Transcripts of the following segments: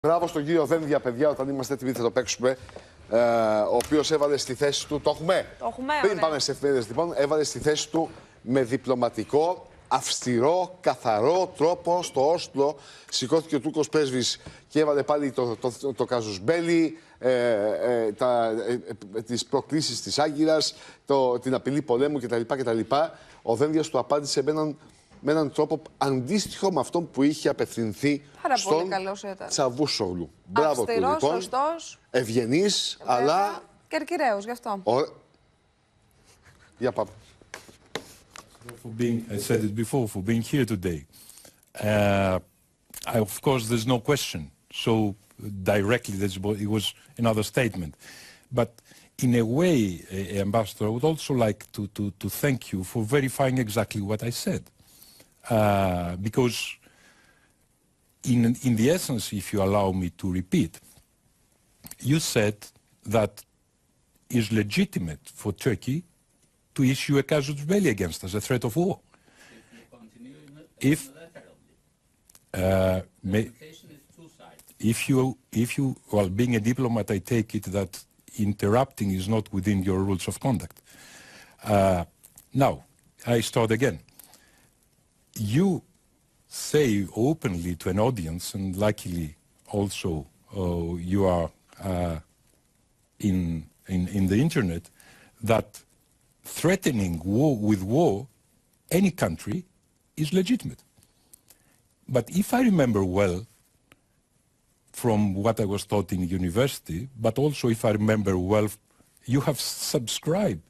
Μπράβο στον κύριο Δένδια, παιδιά, όταν είμαστε έτοιμοι θα το παίξουμε. Ο οποίος έβαλε στη θέση του. Το έχουμε. Πριν πάμε σε εφημερίδες, λοιπόν, έβαλε στη θέση του με διπλωματικό, αυστηρό, καθαρό τρόπο στο Όσλο. Σηκώθηκε ο Τούρκος πρέσβης και έβαλε πάλι το καζουσμπέλι, τις προκλήσεις της Άγκυρας, την απειλή πολέμου κτλ. Ο Δένδιας του απάντησε με έναν τρόπο αντίστοιχο με αυτόν που είχε απευθυνθεί στον Τσαβούσογλου. Μπράβο του, λοιπόν. Σωστός. Ευγενής, αλλά... Κερκυραίος, γι' αυτό. Για πάμε. I said it before, for being here today. Of course, there's no question. So directly, it was another statement. But in a way, Ambassador, I would also like to thank you for verifying exactly what I said. Because in the essence, if you allow me to repeat, you said that it's legitimate for Turkey to issue a casus belli against us, a threat of war. If you, well, being a diplomat, I take it that interrupting is not within your rules of conduct. Now, I start again. You say openly to an audience, and luckily also you are in the internet, that threatening with war any country is legitimate. But if I remember well from what I was taught in university, but also if I remember well, you have subscribed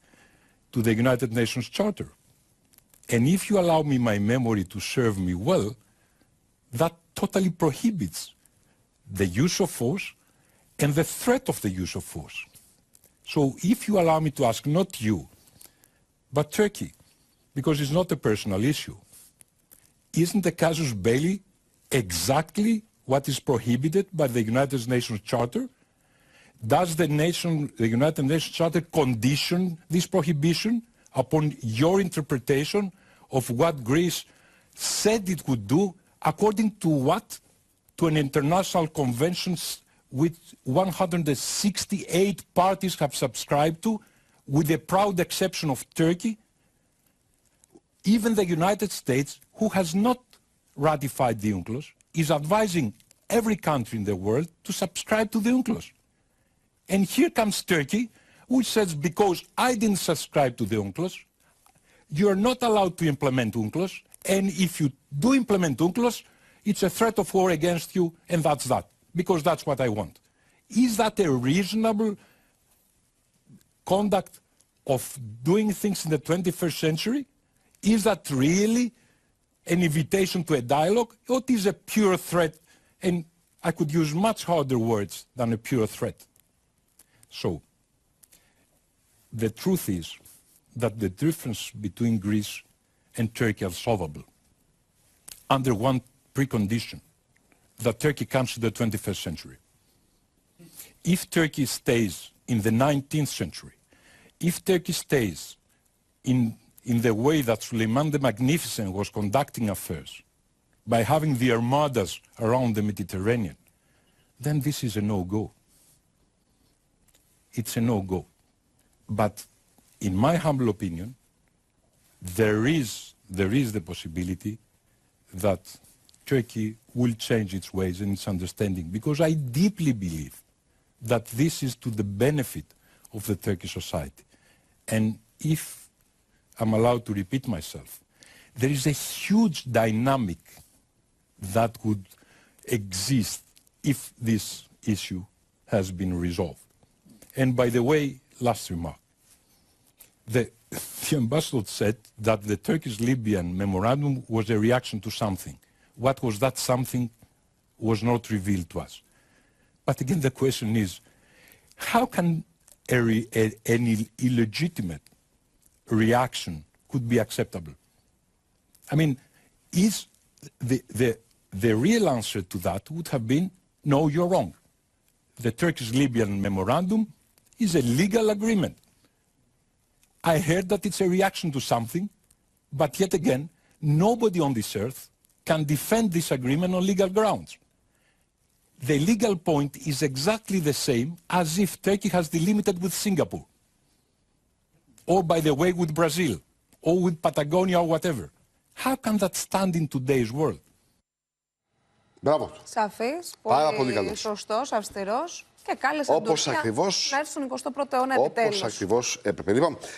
to the United Nations Charter. And if you allow me my memory to serve me well, that totally prohibits the use of force and the threat of the use of force. So if you allow me to ask, not you, but Turkey, because it's not a personal issue, isn't the casus belli exactly what is prohibited by the United Nations Charter? Does the United Nations Charter condition this prohibition upon your interpretation of what Greece said it would do, according to what? To an international convention which 168 parties have subscribed to, with the proud exception of Turkey. Even the United States, who has not ratified the UNCLOS, is advising every country in the world to subscribe to the UNCLOS. And here comes Turkey, which says, because I didn't subscribe to the UNCLOS, you are not allowed to implement UNCLOS, and if you do implement UNCLOS, it's a threat of war against you, and that's that, because that's what I want. Is that a reasonable conduct of doing things in the 21st century? Is that really an invitation to a dialogue, or is a pure threat? And I could use much harder words than a pure threat. So, the truth is that the difference between Greece and Turkey are solvable under one precondition, that Turkey comes to the 21st century. If Turkey stays in the 19th century, if Turkey stays in the way that Suleiman the Magnificent was conducting affairs, by having the armadas around the Mediterranean, then this is a no-go. It's a no-go. But in my humble opinion, there is the possibility that Turkey will change its ways and its understanding, because I deeply believe that this is to the benefit of the Turkish society. And if I'm allowed to repeat myself, there is a huge dynamic that would exist if this issue has been resolved. And by the way, last remark. The ambassador said that the Turkish-Libyan memorandum was a reaction to something. What was that something was not revealed to us. But again, the question is, how can any illegitimate reaction could be acceptable? I mean, is the real answer to that would have been, no, you're wrong. The Turkish-Libyan memorandum is a legal agreement. I heard that it's a reaction to something, but yet again, nobody on this earth can defend this agreement on legal grounds. the legal point is exactly the same as if Turkey has delimited with Singapore. Or, by the way, with Brazil, or with Patagonia or whatever. How can that stand in today's world? Μπράβο. Σαφής, Πάρα πολύ καλός. σωστός, αυστηρός και κάλεσε την Τουρκία να έρθει στον 21ο αιώνα επιτέλους. Όπως ακριβώς έπρεπε. Λοιπόν,